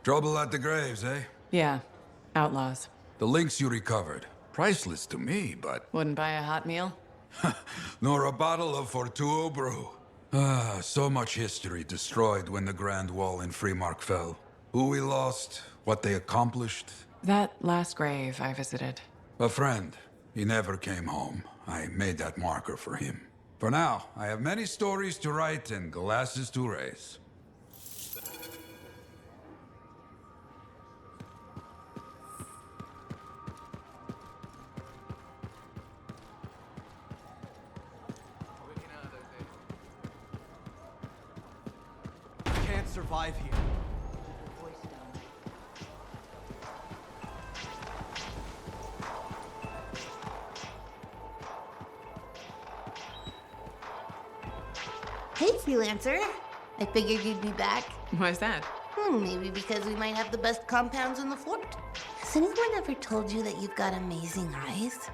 Trouble at the graves, eh? Yeah. Outlaws. The links you recovered. Priceless to me, but... Wouldn't buy a hot meal? nor a bottle of Fortuo brew. Ah, so much history destroyed when the Grand Wall in Freemark fell. Who we lost, what they accomplished. That last grave I visited. A friend. He never came home. I made that marker for him. For now, I have many stories to write and glasses to raise. Can't survive here. Hey, freelancer. I figured you'd be back. Why's that? Maybe because we might have the best compounds in the fort. Has anyone ever told you that you've got amazing eyes?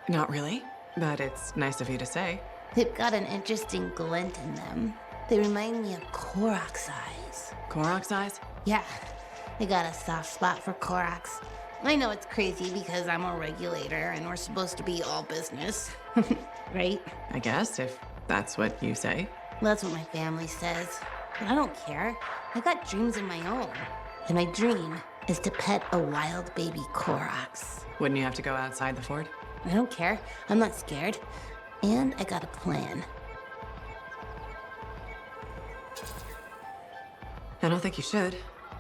Not really, but it's nice of you to say. They've got an interesting glint in them. They remind me of Korok's eyes. Korok's eyes? Yeah, I got a soft spot for Korok's. I know it's crazy because I'm a regulator and we're supposed to be all business. Right? I guess, if that's what you say. That's what my family says. But I don't care. I got dreams of my own. And my dream is to pet a wild baby Korok's. Wouldn't you have to go outside the fort? I don't care. I'm not scared. And I got a plan. I don't think you should.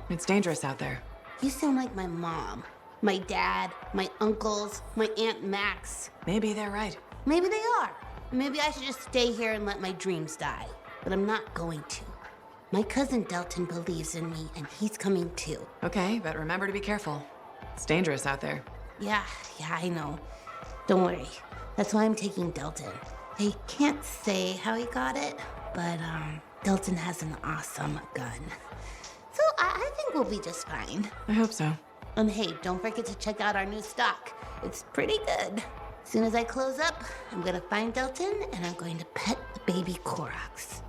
It's dangerous out there. You sound like my mom, my dad, my uncles, my Aunt Max. Maybe they're right. Maybe they are. Maybe I should just stay here and let my dreams die. But I'm not going to. My cousin Delton believes in me, and he's coming too. Okay, but remember to be careful. It's dangerous out there. Yeah, I know. Don't worry. That's why I'm taking Delton. I can't say how he got it, but Delton has an awesome gun. So I think we'll be just fine. I hope so. And hey, don't forget to check out our new stock. It's pretty good. As soon as I close up, I'm gonna find Delton and I'm going to pet the baby Korok's.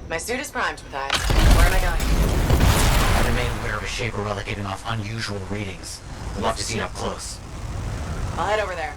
My suit is primed, Matthias. Where am I going? I remain aware of a Shaper relic giving off unusual readings. We'll have to see it up close. I'll head over there.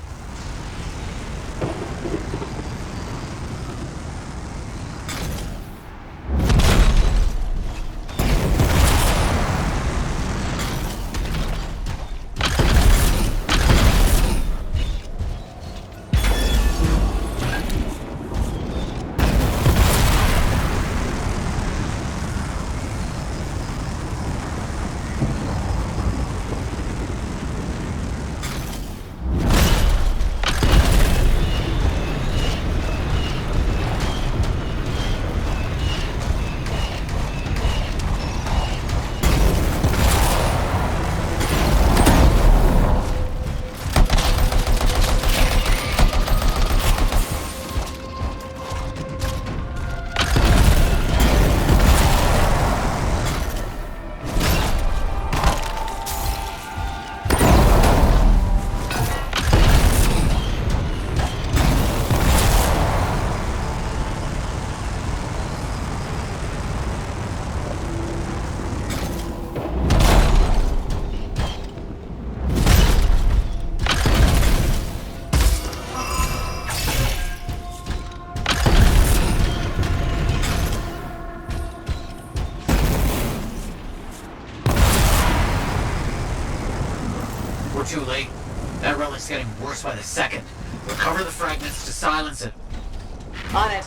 We're too late. That relic's getting worse by the second. Recover the fragments to silence it. On it.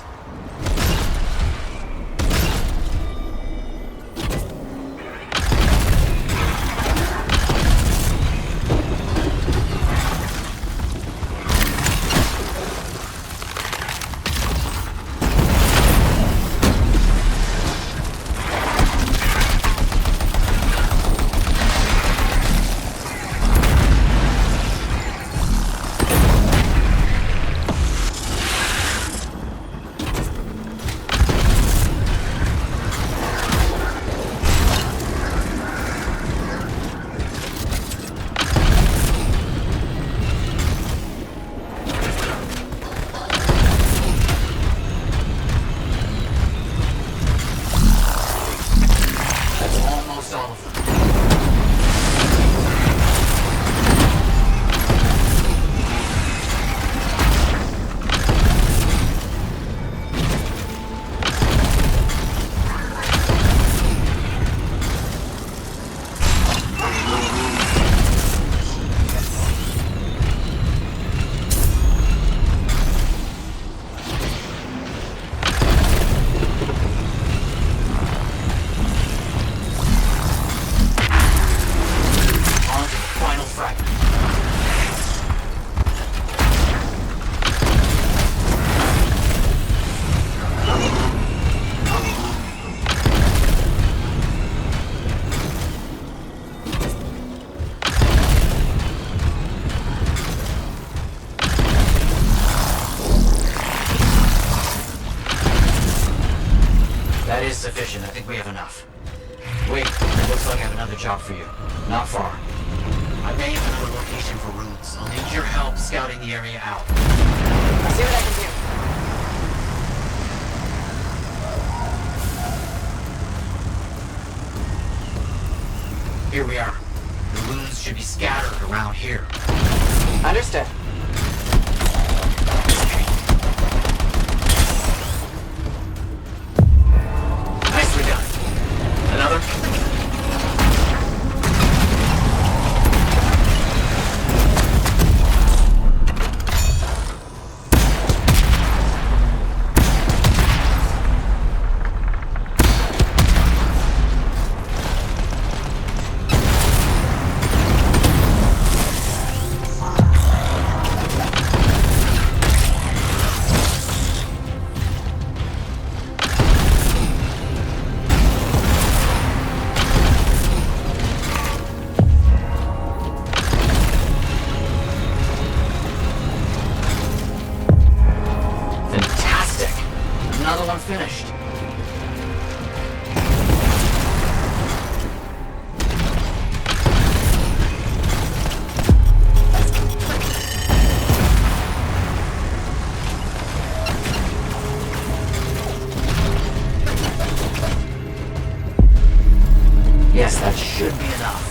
That is sufficient. I think we have enough. Wait, it looks like I have another job for you. Not far. I may have another location for roots. I'll need your help scouting the area out. I'll see what I can do. Here we are. The runes should be scattered around here. Understood. Nicely done. Another? Fantastic! Another one finished. Yes, that should be enough.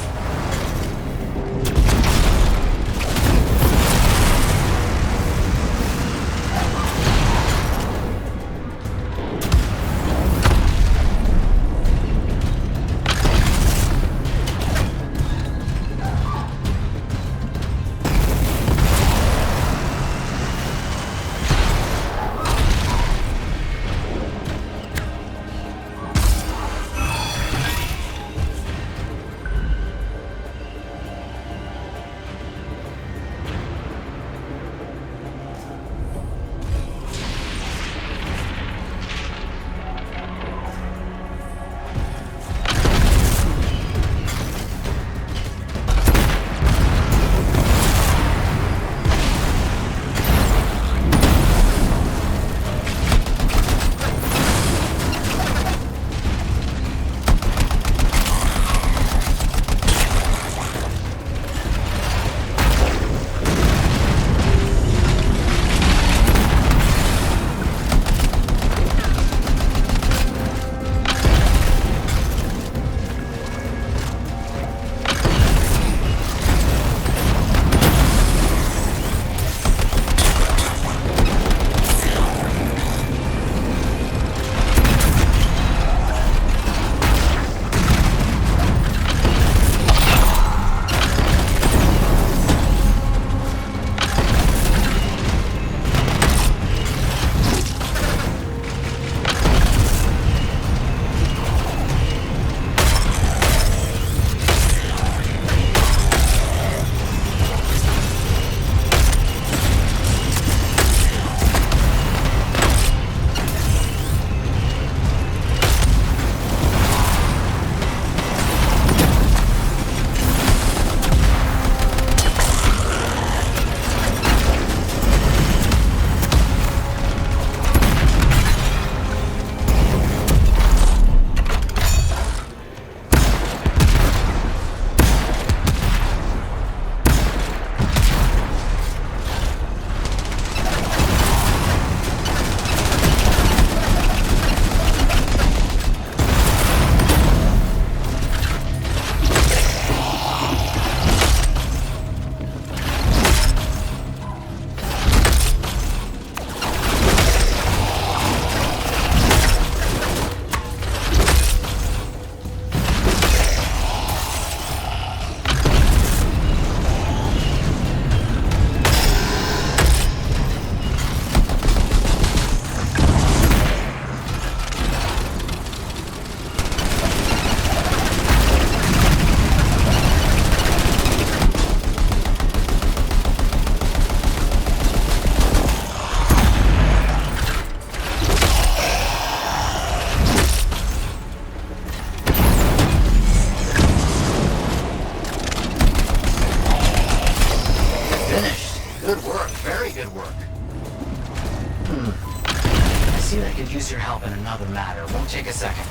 take a second.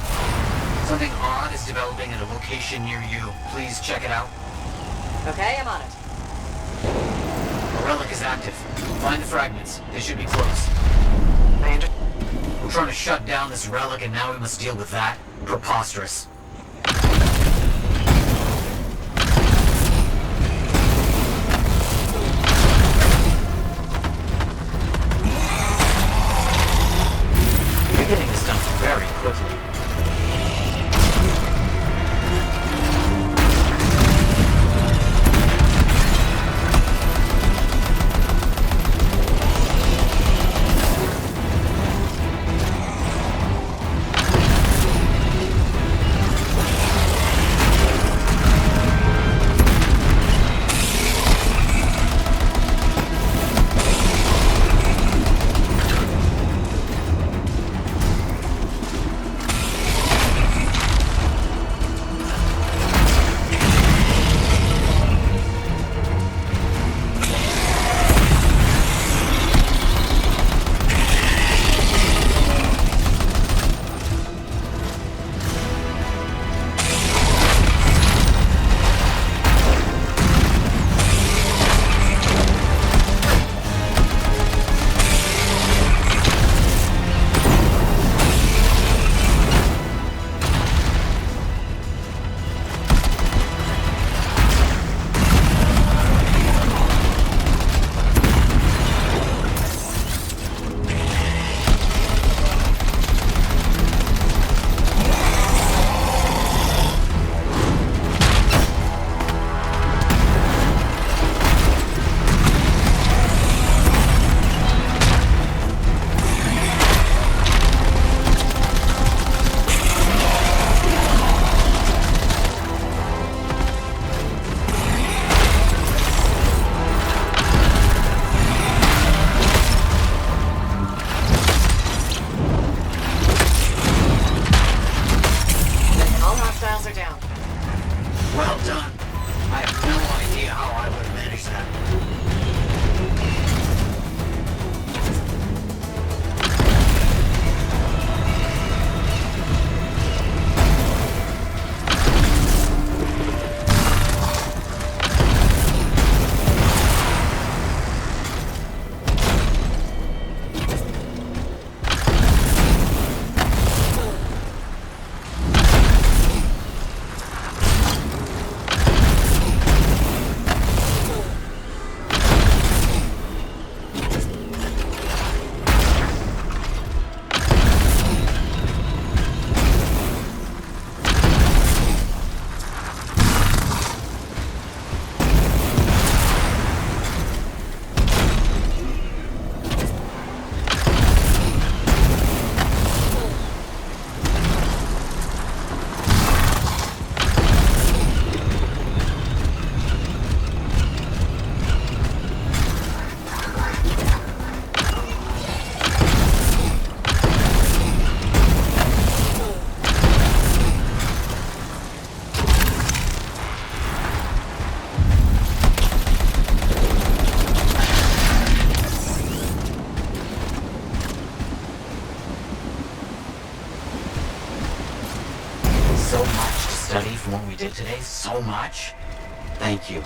Something odd is developing at a location near you. Please check it out. Okay, I'm on it. A relic is active. Find the fragments. They should be close. We're trying to shut down this relic and now we must deal with that? Preposterous. You're getting this done very quickly. Well done. I have no idea how I would have managed that. So much to study from what we did today. So much. Thank you.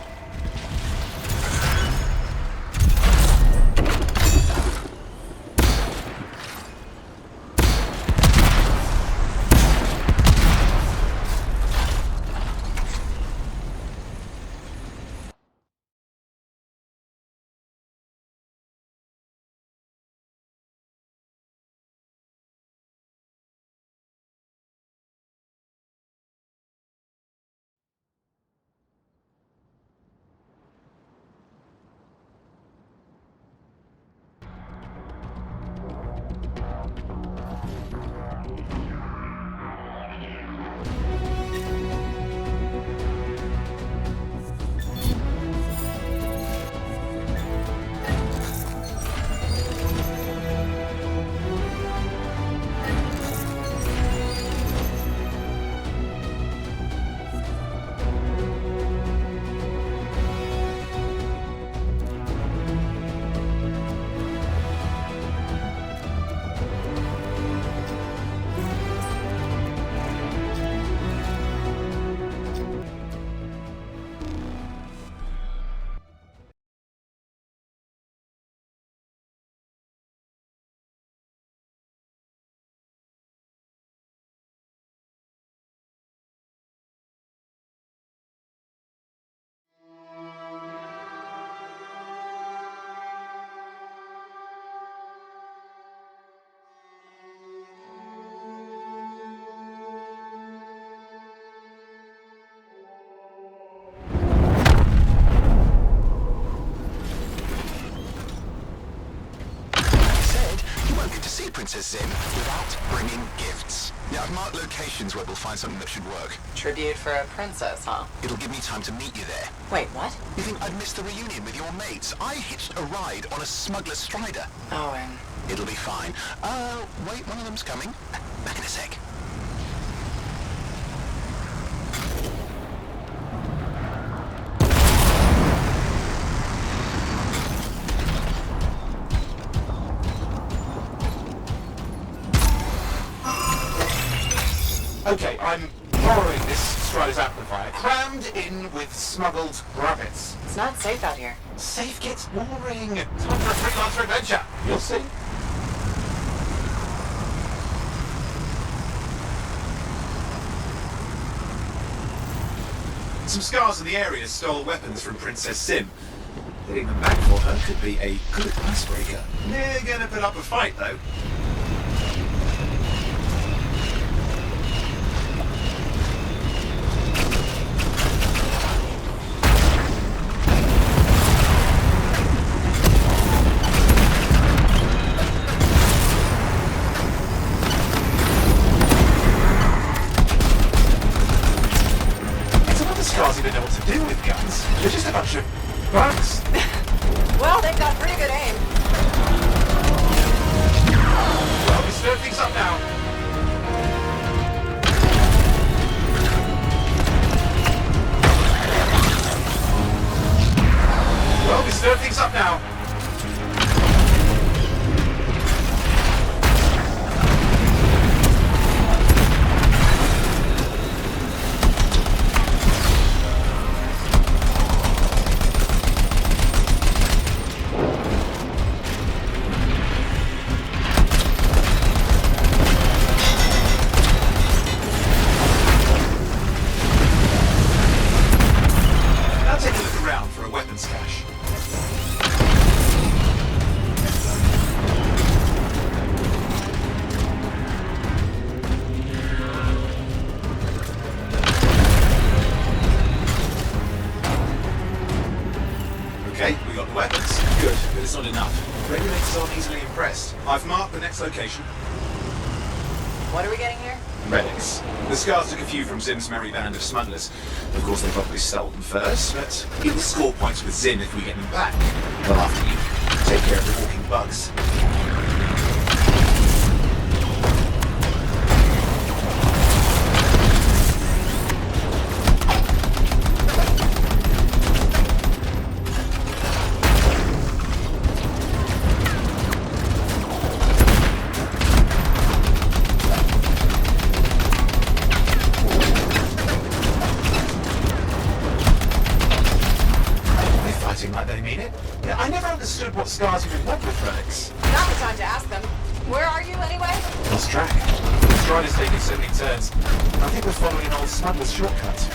Sim without bringing gifts. Yeah, I've marked locations where we'll find something that should work. Tribute for a princess, huh? It'll give me time to meet you there. Wait, what? You think I'd miss the reunion with your mates? I hitched a ride on a smuggler strider. Oh, and It'll be fine. Wait, one of them's coming. Back in a sec. Okay, I'm borrowing this Strider's amplifier, crammed in with smuggled rabbits. it's not safe out here. Safe gets boring. Time for a freelancer adventure. You'll see. Some scars in the area stole weapons from Princess Sim. Getting them back for her could be a good icebreaker. They're gonna put up a fight, though. Scars even know what to do with guns. They're just a bunch of bugs. Well, they've got pretty good aim. Well, we stir things up now. Well, we stir things up now. Okay, we got the weapons. Good, but it's not enough. Regulators aren't easily impressed. I've marked the next location. What are we getting here? Relics. The Scars took a few from Zim's merry band of smugglers. Of course, they probably stole them first, but you'll score points with Zim if we get them back. Well, after you take care of the walking bugs. Like they mean it. Yeah, I never understood what Scars even want with relics. Not the time to ask them. Where are you anyway? Lost track. The Strider's taking so many turns. I think we're following an old smuggler's shortcut.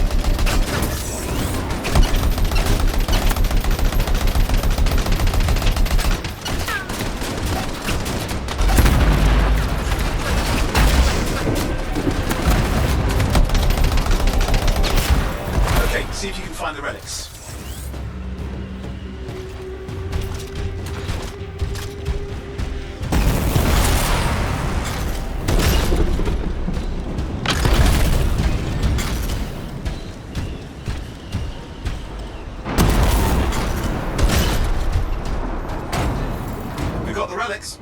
Okay, see if you can find the relics.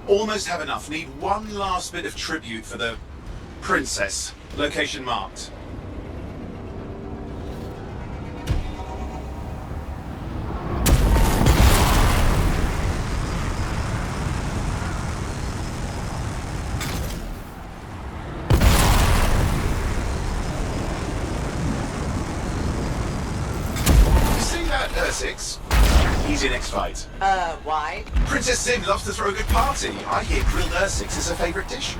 Almost have enough. Need one last bit of tribute for the princess. Location marked. See that, Ursix? He's your next fight. Why? Princess Sim loves to throw a good party. I hear grilled Ursix is her favourite dish.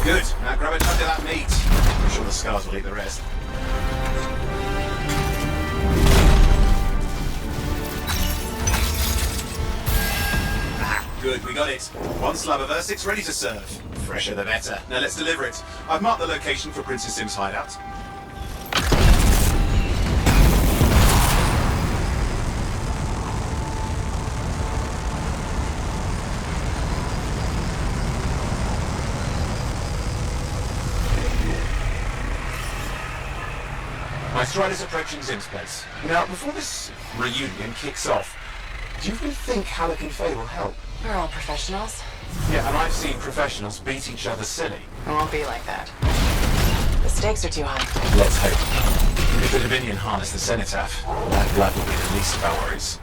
Good. Now grab a chunk of that meat. I'm sure the scars will eat the rest. Good, we got it. One slab of Ursix ready to serve. Fresher the better. Now let's deliver it. I've marked the location for Princess Sim's hideout. My stride is approaching Zim's place. Now, before this reunion kicks off, do you really think Halleck and Faye will help? We're all professionals. Yeah, and I've seen professionals beat each other silly. It won't be like that. The stakes are too high. Let's hope. If the Dominion harness the Cenotaph, that blood will be the least of our worries.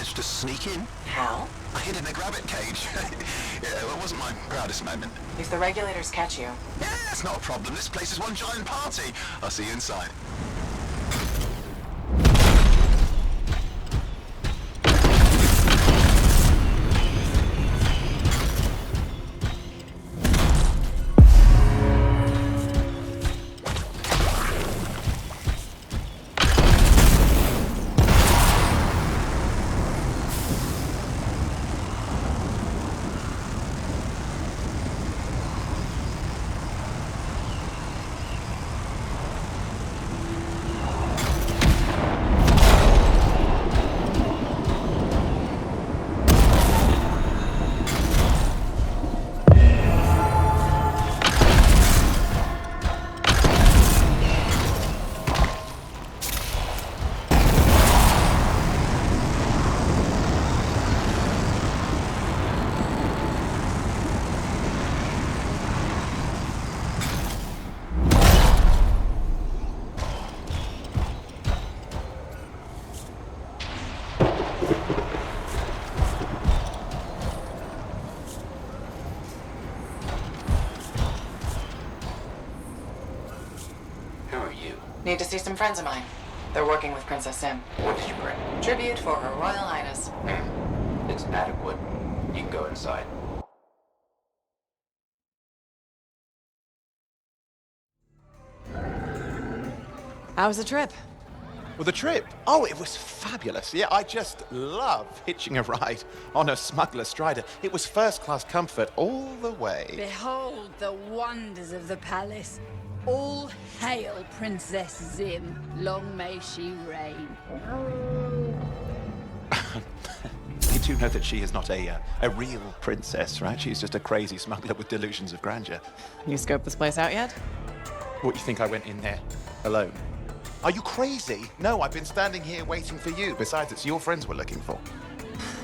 managed to sneak in. How? I hid in a grabbit cage. Yeah, it wasn't my proudest moment. If the regulators catch you. Yeah, it's not a problem. This place is one giant party. I'll see you inside. Need to see some friends of mine. They're working with Princess Sim. What did you bring? Tribute for Her Royal Highness. It's adequate. You can go inside. How was the trip? Well, the trip? Oh, it was fabulous. Yeah, I just love hitching a ride on a smuggler strider. It was first-class comfort all the way. Behold the wonders of the palace. All hail Princess Zim. Long may she reign. You do know that she is not a real princess, right? She's just a crazy smuggler with delusions of grandeur. You scoped this place out yet? What, you think I went in there alone? Are you crazy? No, I've been standing here waiting for you. Besides, it's your friends we're looking for.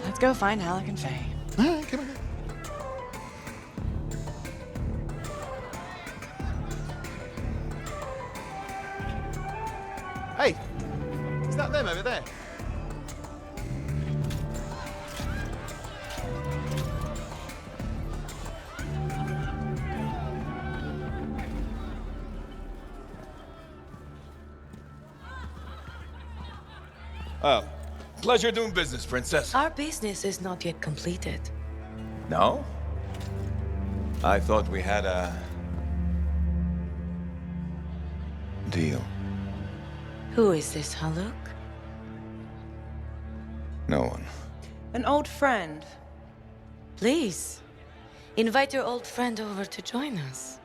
Let's go find Halleck and Faye. All right, come on. Hey, is that them over there? Oh, pleasure doing business, Princess. Our business is not yet completed. No? I thought we had a deal. Who is this, Haluk? No one. An old friend. Please, invite your old friend over to join us.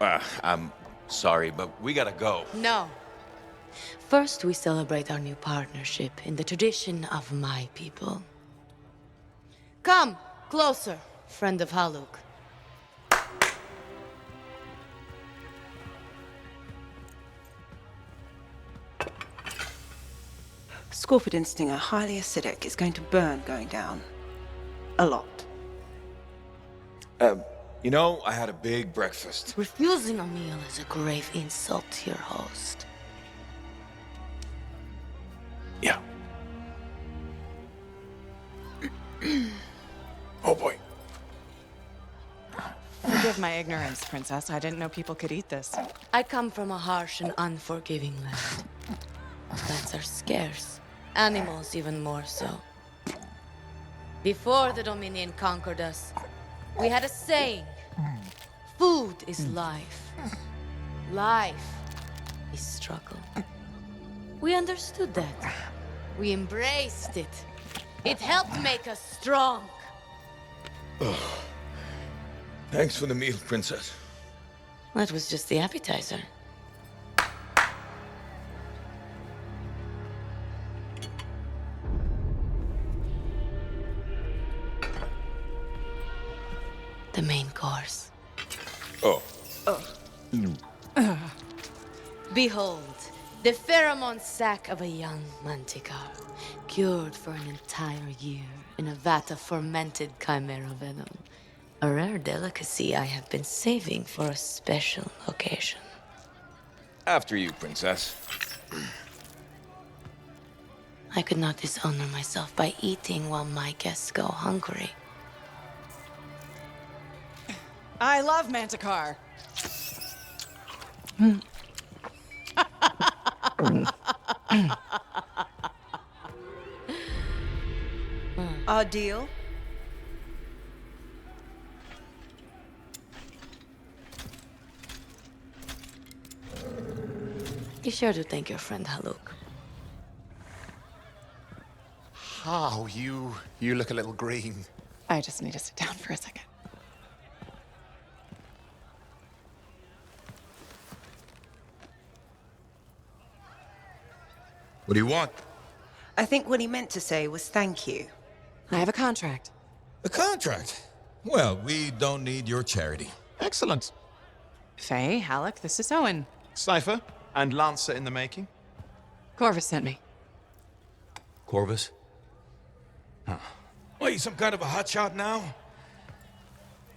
I'm sorry, but we gotta go. No. First, we celebrate our new partnership in the tradition of my people. Come, closer, friend of Haluk. Scorpidin stinger, highly acidic. It's going to burn going down. A lot. You know, I had a big breakfast. Refusing a meal is a grave insult to your host. Yeah. Oh boy. Forgive my ignorance, Princess. I didn't know people could eat this. I come from a harsh and unforgiving land. Plants are scarce. Animals even more so. Before the Dominion conquered us, we had a saying. Food is life. Life is struggle. We understood that. We embraced it. It helped make us strong. Oh. Thanks for the meal, Princess. That was just the appetizer. The main course. Oh. Behold, the pheromone sac of a young manticore, cured for an entire year in a vat of fermented chimera venom. A rare delicacy I have been saving for a special occasion. After you, Princess. I could not dishonor myself by eating while my guests go hungry. I love Manticore. Our deal? Be sure to thank your friend Haluk. Oh, you look a little green. I just need to sit down for a second. What do you want? I think what he meant to say was thank you. I have a contract. A contract? Well, we don't need your charity. Excellent. Faye, Haluk, this is Owen. Sniper and Lancer in the making. Corvus sent me. Corvus? Huh. What, you some kind of a hotshot now?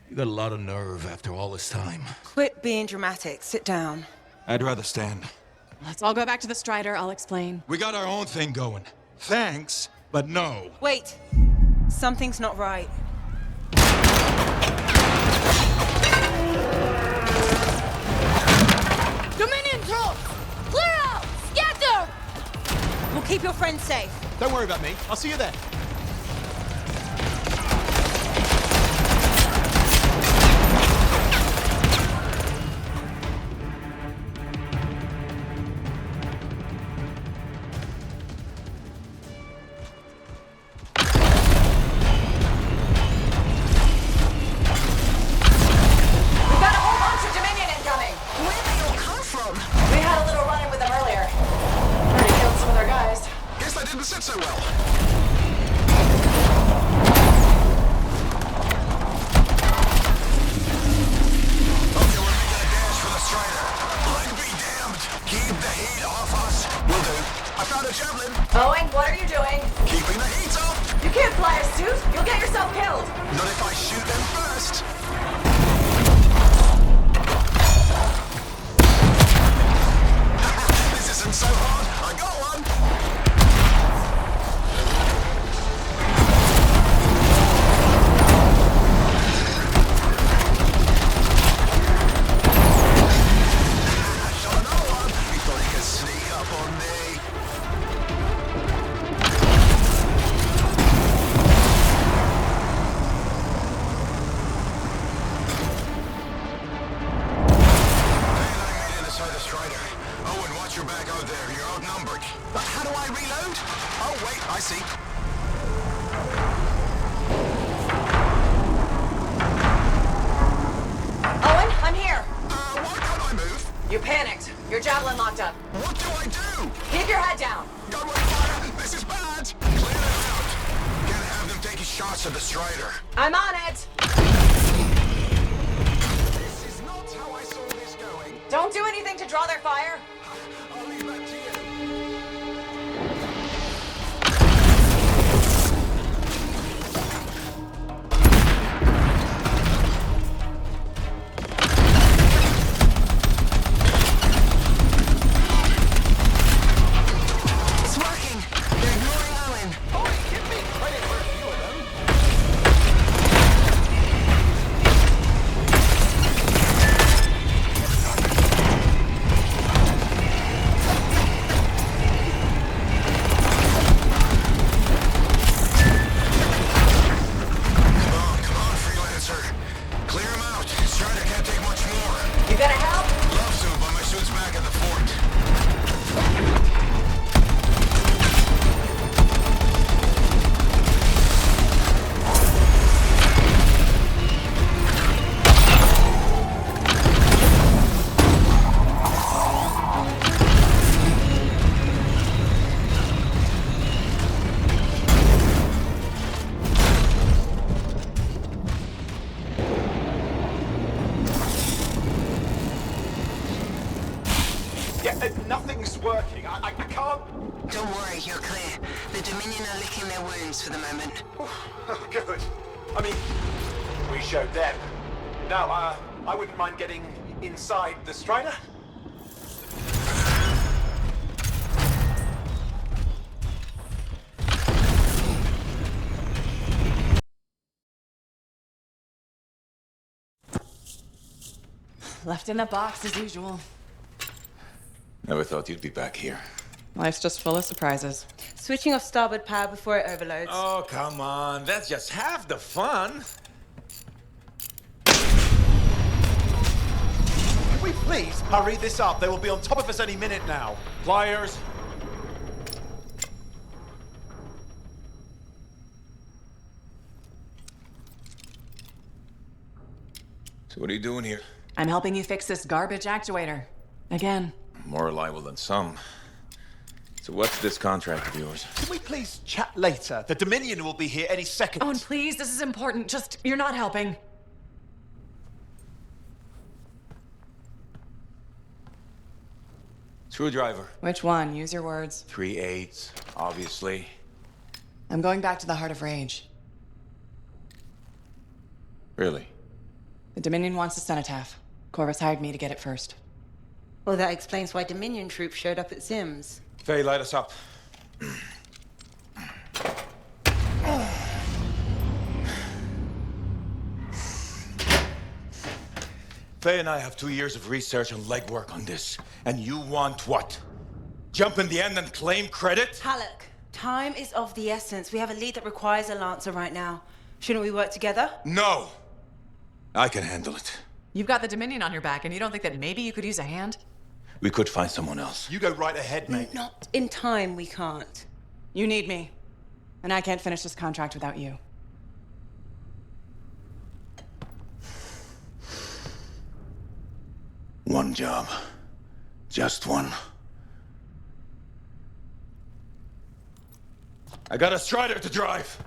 You got a lot of nerve after all this time. Quit being dramatic. Sit down. I'd rather stand. Let's all go back to the Strider. I'll explain. We got our own thing going. Thanks, but no. Wait. Something's not right. Dominion troops! Clear out! Scatter! We'll keep your friends safe. Don't worry about me. I'll see you there. Owen, what are you doing? Keeping the heat up! You can't fly a suit. You'll get yourself killed. Not if I shoot them first! This isn't so hard. I got one! Shot another one. He thought he could sneak up on me. Your back out there, you're outnumbered. But how do I reload? Oh, wait, I see. javelin locked up. What do I do? Keep your head down. Gunway fire! This is bad! Clear them out! Can't have them taking shots at the Strider. I'm on it. This is not how I saw this going. Don't do anything to draw their fire. I'll leave that to you. It's working. They're ignoring Owen. Oh, give me credit for a few of them. Come on, freelancer. Clear him out. Strider can't take much more. You gonna help? Love to, but my suit's back at the fort. Yeah, nothing's working. I can't... Don't worry, you're clear. The Dominion are licking their wounds for the moment. Oh, good. I mean, we showed them. Now, I wouldn't mind getting inside the Strider. Left in a box as usual. Never thought you'd be back here. Life's just full of surprises. Switching off starboard power before it overloads. Oh, come on. That's just half the fun. Can we please hurry this up? They will be on top of us any minute now. Pliers. So what are you doing here? I'm helping you fix this garbage actuator. Again. More reliable than some. So what's this contract of yours? Can we please chat later? The Dominion will be here any second. Owen, please, this is important. Just, you're not helping. Screwdriver. Which one? Use your words. 3/8, obviously. I'm going back to the Heart of Rage. Really? The Dominion wants a cenotaph. Corvus hired me to get it first. Well, that explains why Dominion troops showed up at Sims. Faye, light us up. Faye and I have 2 years of research and legwork on this. And you want what? Jump in the end and claim credit? Halleck, time is of the essence. We have a lead that requires a Lancer right now. Shouldn't we work together? No! I can handle it. You've got the Dominion on your back, and you don't think that maybe you could use a hand? We could find someone else. You go right ahead, mate. Not in time, we can't. You need me. And I can't finish this contract without you. One job. Just one. I got a Strider to drive.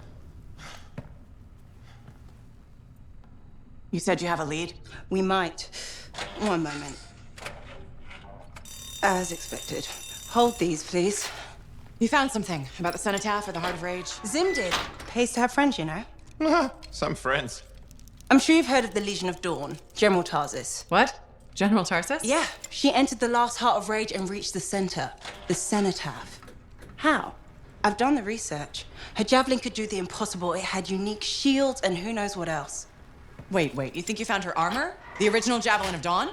You said you have a lead? We might. One moment. As expected. Hold these, please. You found something about the cenotaph or the Heart of Rage? Zim did. Pays to have friends, you know. Some friends. I'm sure you've heard of the Legion of Dawn, General Tarsis. What? General Tarsis? Yeah, she entered the last Heart of Rage and reached the center, the cenotaph. How? I've done the research. Her javelin could do the impossible. It had unique shields and who knows what else. Wait, you think you found her armor? The original Javelin of Dawn?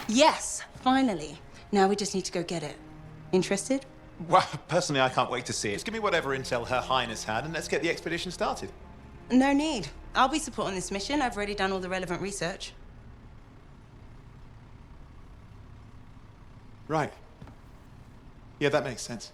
Yes, finally. Now we just need to go get it. Interested? Well, personally, I can't wait to see it. Just give me whatever intel Her Highness had, and let's get the expedition started. No need. I'll be supporting this mission. I've already done all the relevant research. Right. Yeah, that makes sense.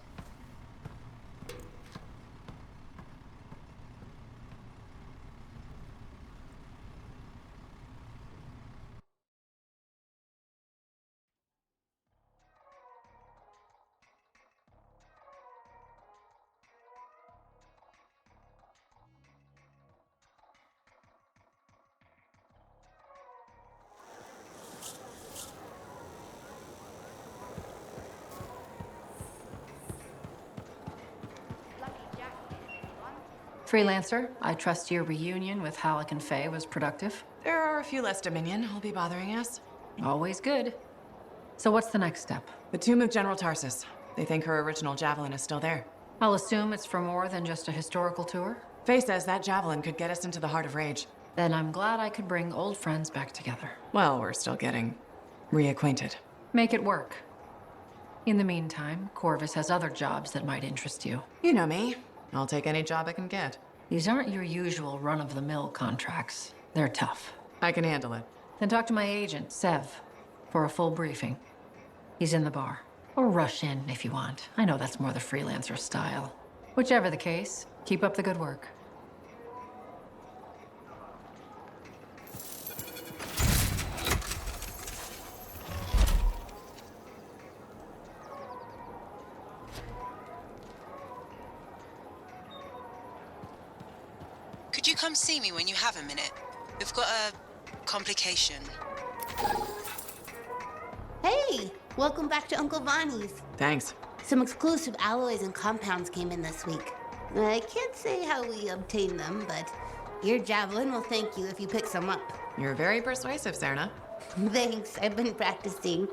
Freelancer, I trust your reunion with Halleck and Faye was productive. There are a few less Dominion who'll be bothering us. Always good. So what's the next step? The tomb of General Tarsus. They think her original javelin is still there. I'll assume it's for more than just a historical tour? Faye says that javelin could get us into the heart of Rage. Then I'm glad I could bring old friends back together. Well, we're still getting reacquainted. Make it work. In the meantime, Corvus has other jobs that might interest you. You know me. I'll take any job I can get. These aren't your usual run-of-the-mill contracts. They're tough. I can handle it. Then talk to my agent, Sev, for a full briefing. He's in the bar. Or rush in if you want. I know that's more the freelancer style. Whichever the case, keep up the good work. Could you come see me when you have a minute? We've got a complication. Hey, welcome back to Uncle Vonnie's. Thanks. Some exclusive alloys and compounds came in this week. I can't say how we obtained them, but your javelin will thank you if you pick some up. You're very persuasive, Serna. Thanks, I've been practicing.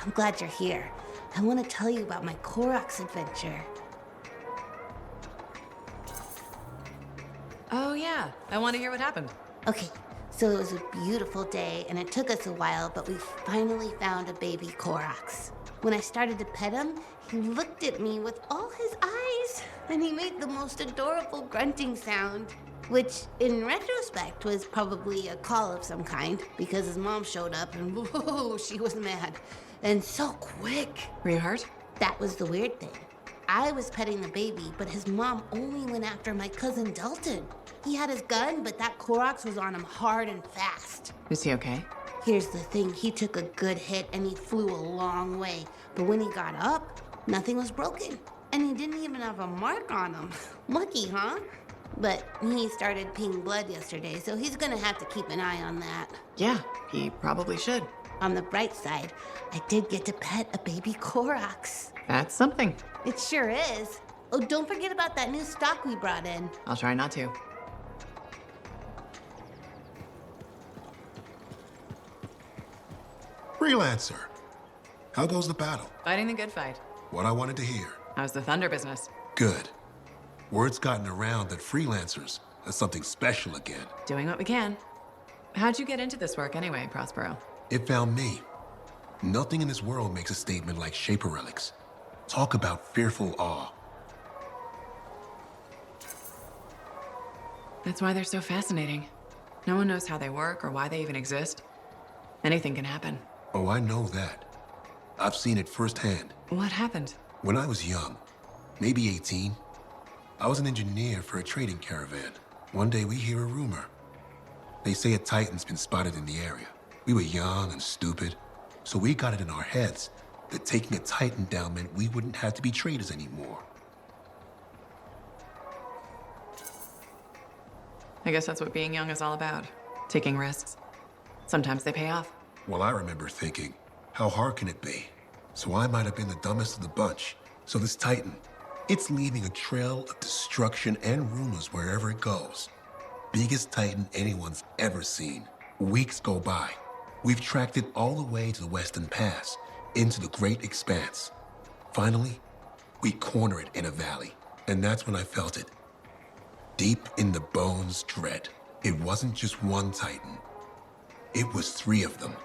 I'm glad you're here. I want to tell you about my Koroks adventure. Oh, yeah. I want to hear what happened. Okay, so it was a beautiful day, and it took us a while, but we finally found a baby Koroks. When I started to pet him, he looked at me with all his eyes, and he made the most adorable grunting sound, which, in retrospect, was probably a call of some kind, because his mom showed up, and whoa, she was mad. And so quick. Were you hurt? That was the weird thing. I was petting the baby, but his mom only went after my cousin Dalton. He had his gun, but that Koroks was on him hard and fast. Is he okay? Here's the thing, he took a good hit and he flew a long way. But when he got up, nothing was broken. And he didn't even have a mark on him. Lucky, huh? But he started peeing blood yesterday, so he's gonna have to keep an eye on that. Yeah, he probably should. On the bright side, I did get to pet a baby Koroks. That's something. It sure is. Oh, don't forget about that new stock we brought in. I'll try not to. Freelancer. How goes the battle? Fighting the good fight. What I wanted to hear. How's the Thunder business? Good. Word's gotten around that freelancers are something special again. Doing what we can. How'd you get into this work anyway, Prospero? It found me. Nothing in this world makes a statement like Shaper relics. Talk about fearful awe. That's why they're so fascinating. No one knows how they work or why they even exist. Anything can happen. Oh, I know that. I've seen it firsthand. What happened? When I was young, maybe 18, I was an engineer for a trading caravan. One day we hear a rumor. They say a Titan's been spotted in the area. We were young and stupid, so we got it in our heads that taking a Titan down meant we wouldn't have to be traders anymore. I guess that's what being young is all about. Taking risks. Sometimes they pay off. Well, I remember thinking, how hard can it be? So I might have been the dumbest of the bunch. So this Titan, it's leaving a trail of destruction and rumors wherever it goes. Biggest Titan anyone's ever seen. Weeks go by. We've tracked it all the way to the Western Pass, into the Great Expanse. Finally, we corner it in a valley, and that's when I felt it. Deep in the bones dread. It wasn't just one Titan. It was 3 of them,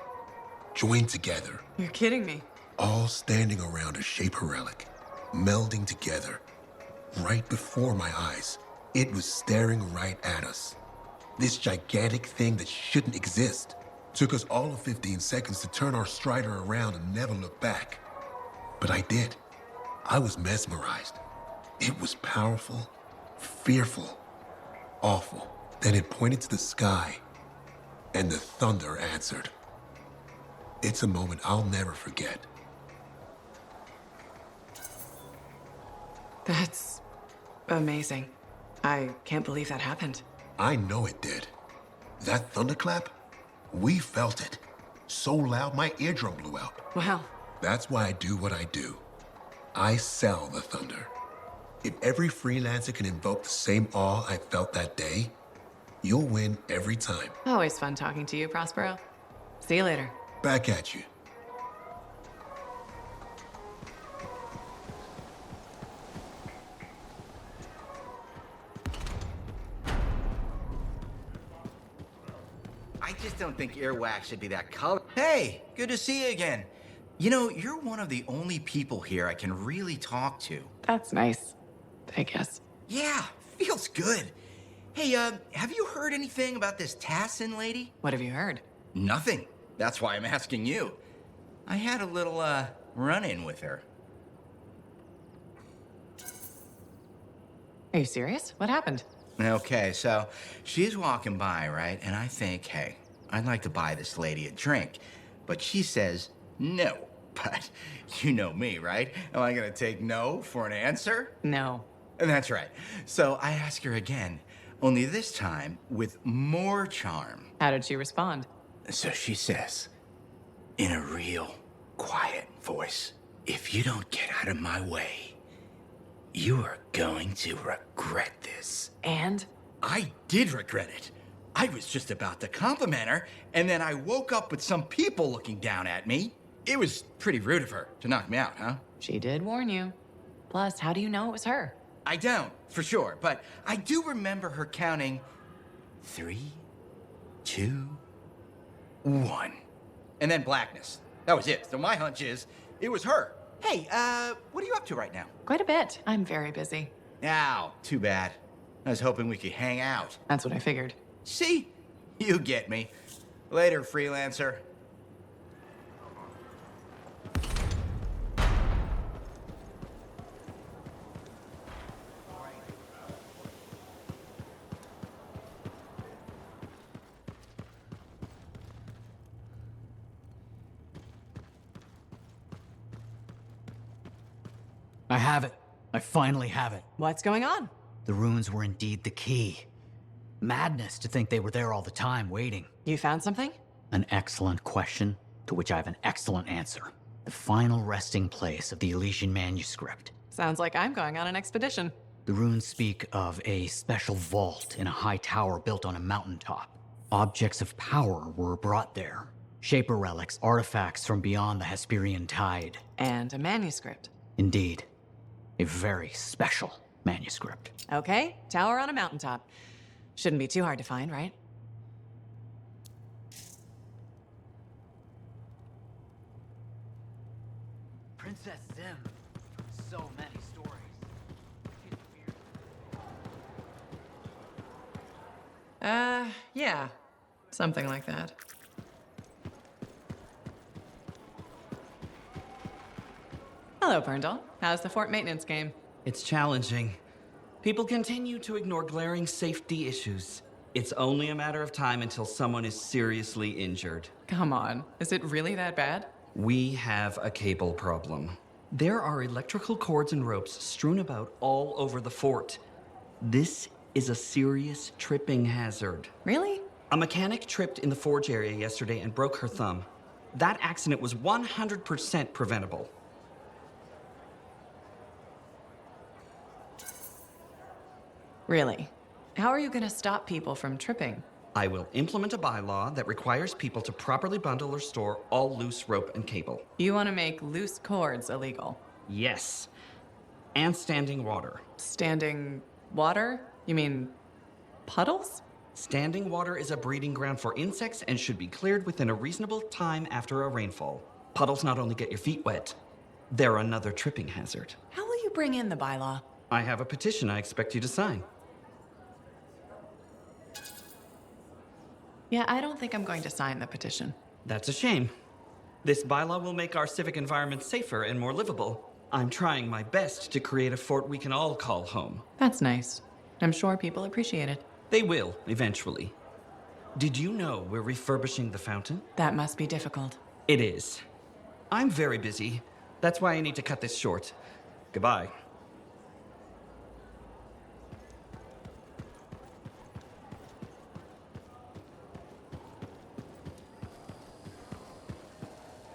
joined together. You're kidding me. All standing around a Shaper relic, melding together. Right before my eyes, it was staring right at us. This gigantic thing that shouldn't exist. Took us all of 15 seconds to turn our Strider around and never look back. But I did. I was mesmerized. It was powerful, fearful, awful. Then it pointed to the sky, and the thunder answered. It's a moment I'll never forget. That's amazing. I can't believe that happened. I know it did. That thunderclap, we felt it. So loud my eardrum blew out. Wow. That's why I do what I do. I sell the thunder. If every freelancer can invoke the same awe I felt that day, you'll win every time. Always fun talking to you, Prospero. See you later. Back at you. I just don't think earwax should be that color. Hey, good to see you again. You know, you're one of the only people here I can really talk to. That's nice, I guess. Yeah, feels good. Hey, have you heard anything about this Tassin lady? What have you heard? Nothing. That's why I'm asking you. I had a little, run-in with her. Are you serious? What happened? Okay, so she's walking by, right? And I think, hey, I'd like to buy this lady a drink. But she says no. But you know me, right? Am I gonna take no for an answer? No. And that's right. So I ask her again, only this time with more charm. How did she respond? So she says, in a real quiet voice, if you don't get out of my way, you are going to regret this. And? I did regret it. I was just about to compliment her, and then I woke up with some people looking down at me. It was pretty rude of her to knock me out, huh? She did warn you. Plus, how do you know it was her? I don't, for sure, but I do remember her counting 3, 2, 1. And then blackness. That was it. So my hunch is, it was her. Hey, what are you up to right now? Quite a bit. I'm very busy. Ow, too bad. I was hoping we could hang out. That's what I figured. See? You get me. Later, freelancer. I have it. I finally have it. What's going on? The runes were indeed the key. Madness to think they were there all the time, waiting. You found something? An excellent question, to which I have an excellent answer. The final resting place of the Elysian manuscript. Sounds like I'm going on an expedition. The runes speak of a special vault in a high tower built on a mountaintop. Objects of power were brought there. Shaper relics, artifacts from beyond the Hesperian tide. And a manuscript. Indeed. A very special manuscript. Okay, tower on a mountaintop. Shouldn't be too hard to find, right? Princess Zim. So many stories. Yeah. Something like that. Hello, Perndall. How's the fort maintenance game? It's challenging. People continue to ignore glaring safety issues. It's only a matter of time until someone is seriously injured. Come on. Is it really that bad? We have a cable problem. There are electrical cords and ropes strewn about all over the fort. This is a serious tripping hazard. Really? A mechanic tripped in the forge area yesterday and broke her thumb. That accident was 100% preventable. Really? How are you going to stop people from tripping? I will implement a bylaw that requires people to properly bundle or store all loose rope and cable. You want to make loose cords illegal? Yes. And standing water. Standing water? You mean puddles? Standing water is a breeding ground for insects and should be cleared within a reasonable time after a rainfall. Puddles not only get your feet wet, they're another tripping hazard. How will you bring in the bylaw? I have a petition I expect you to sign. Yeah, I don't think I'm going to sign the petition. That's a shame. This bylaw will make our civic environment safer and more livable. I'm trying my best to create a fort we can all call home. That's nice. I'm sure people appreciate it. They will, eventually. Did you know we're refurbishing the fountain? That must be difficult. It is. I'm very busy. That's why I need to cut this short. Goodbye.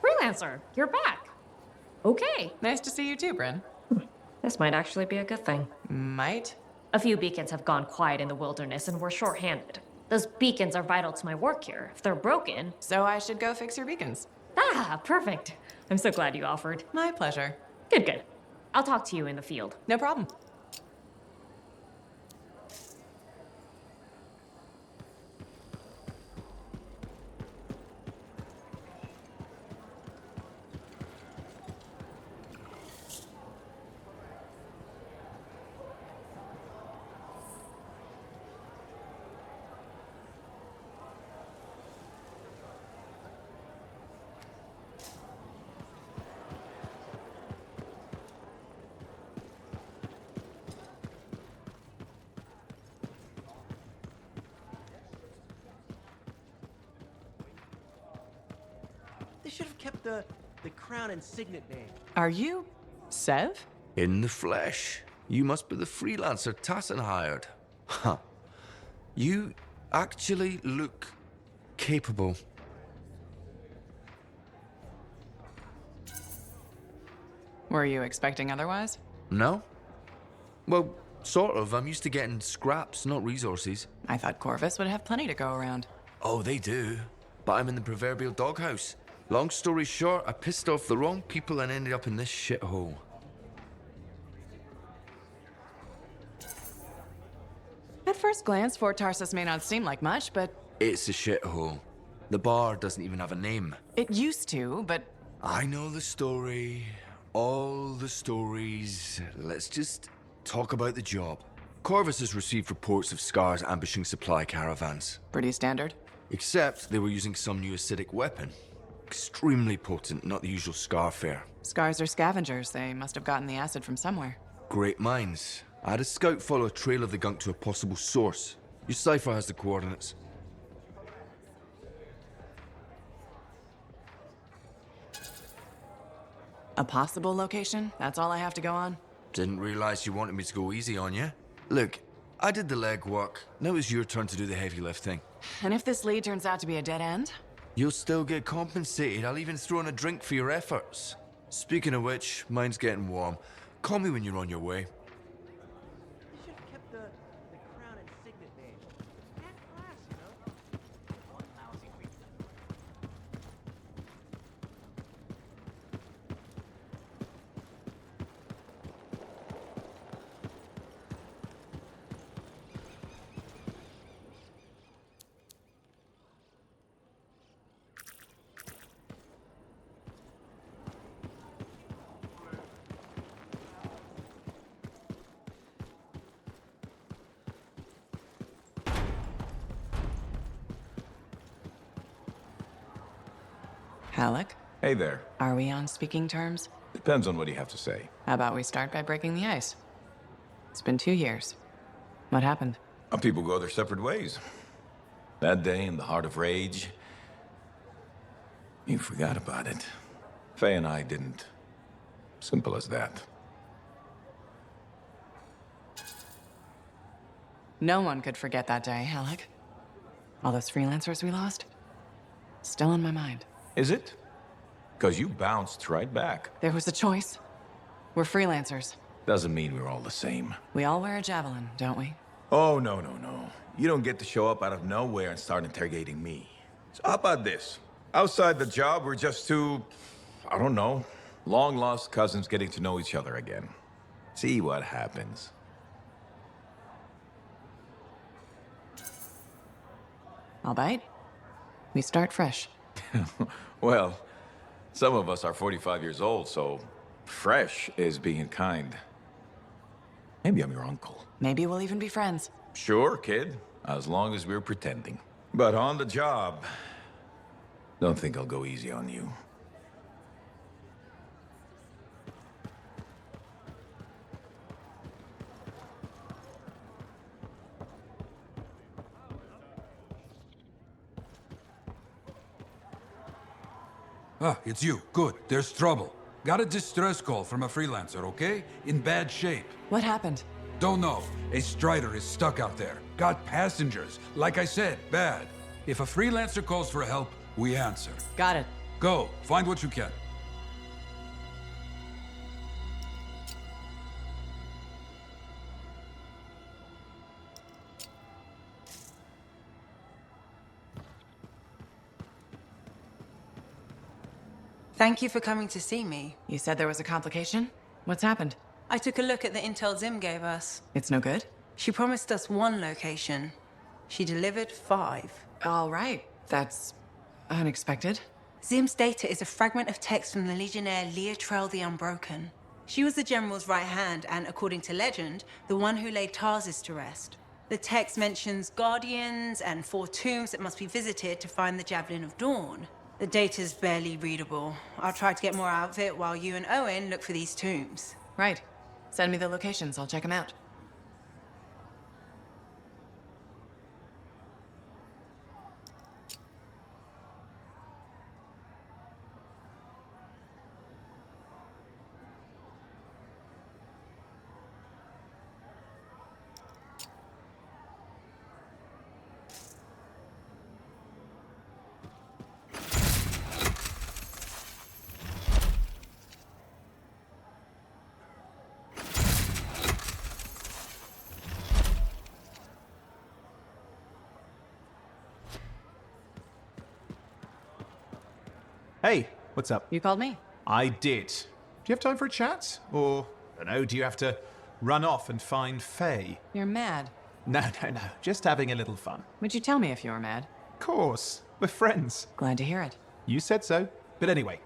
Freelancer, you're back. Okay. Nice to see you too, Bryn. This might actually be a good thing. Might? A few beacons have gone quiet in the wilderness and we're short-handed. Those beacons are vital to my work here. If they're broken... So I should go fix your beacons. Ah, perfect. I'm so glad you offered. My pleasure. Good, good. I'll talk to you in the field. No problem. They should have kept the crown and signet name. Are you Sev? In the flesh. You must be the freelancer Tassin hired. Huh. You actually look capable. Were you expecting otherwise? No? Well, sort of. I'm used to getting scraps, not resources. I thought Corvus would have plenty to go around. Oh, they do. But I'm in the proverbial doghouse. Long story short, I pissed off the wrong people and ended up in this shithole. At first glance, Fort Tarsus may not seem like much, but... It's a shithole. The bar doesn't even have a name. It used to, but... I know the story. All the stories. Let's just talk about the job. Corvus has received reports of Scars ambushing supply caravans. Pretty standard. Except they were using some new acidic weapon. Extremely potent, not the usual Scar fare. Scars are scavengers. They must have gotten the acid from somewhere. Great minds. I had a scout follow a trail of the gunk to a possible source. Your cipher has the coordinates. A possible location? That's all I have to go on? Didn't realize you wanted me to go easy on you. Look, I did the legwork. Now it's your turn to do the heavy lifting. And if this lead turns out to be a dead end? You'll still get compensated. I'll even throw in a drink for your efforts. Speaking of which, mine's getting warm. Call me when you're on your way. They should have kept the crown and signet name. Add class, you know? One lousy week. Halleck? Hey there. Are we on speaking terms? Depends on what you have to say. How about we start by breaking the ice? It's been 2 years. What happened? People go their separate ways. That day in the heart of rage, you forgot about it. Faye and I didn't. Simple as that. No one could forget that day, Halleck. All those freelancers we lost? Still on my mind. Is it? Because you bounced right back. There was a choice. We're freelancers. Doesn't mean we're all the same. We all wear a javelin, don't we? Oh, no. You don't get to show up out of nowhere and start interrogating me. So how about this? Outside the job, we're just two, I don't know, long-lost cousins getting to know each other again. See what happens. I'll bite. We start fresh. Well, some of us are 45 years old, so fresh is being kind. Maybe I'm your uncle. Maybe we'll even be friends. Sure, kid, as long as we're pretending. But on the job, don't think I'll go easy on you. Ah, it's you. Good. There's trouble. Got a distress call from a freelancer, okay? In bad shape. What happened? Don't know. A Strider is stuck out there. Got passengers. Like I said, bad. If a freelancer calls for help, we answer. Got it. Go. Find what you can. Thank you for coming to see me. You said there was a complication? What's happened? I took a look at the intel Zim gave us. It's no good? She promised us 1 location. She delivered 5. All right. That's unexpected. Zim's data is a fragment of text from the Legionnaire Leotrel the Unbroken. She was the General's right hand and, according to legend, the one who laid Tarsus to rest. The text mentions guardians and 4 tombs that must be visited to find the Javelin of Dawn. The data's barely readable. I'll try to get more out of it while you and Owen look for these tombs. Right. Send me the locations. I'll check them out. Hey, what's up? You called me? I did. Do you have time for a chat? Or, I don't know, do you have to run off and find Faye? You're mad. No. Just having a little fun. Would you tell me if you were mad? Of course. We're friends. Glad to hear it. You said so. But anyway,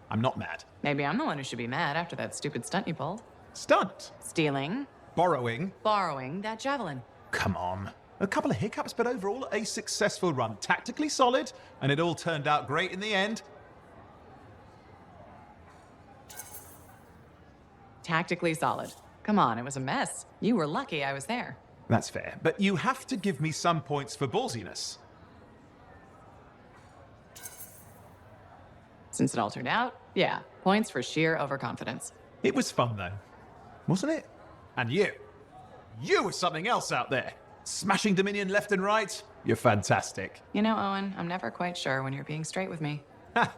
I'm not mad. Maybe I'm the one who should be mad after that stupid stunt you pulled. Stunt? Stealing. Borrowing. Borrowing that javelin. Come on. A couple of hiccups, but overall a successful run. Tactically solid, and it all turned out great in the end. Tactically solid. Come on, it was a mess. You were lucky I was there. That's fair, but you have to give me some points for ballsiness. Since it all turned out, yeah, points for sheer overconfidence. It was fun, though, wasn't it? And you were something else out there. Smashing Dominion left and right. You're fantastic. You know, Owen, I'm never quite sure when you're being straight with me. We'll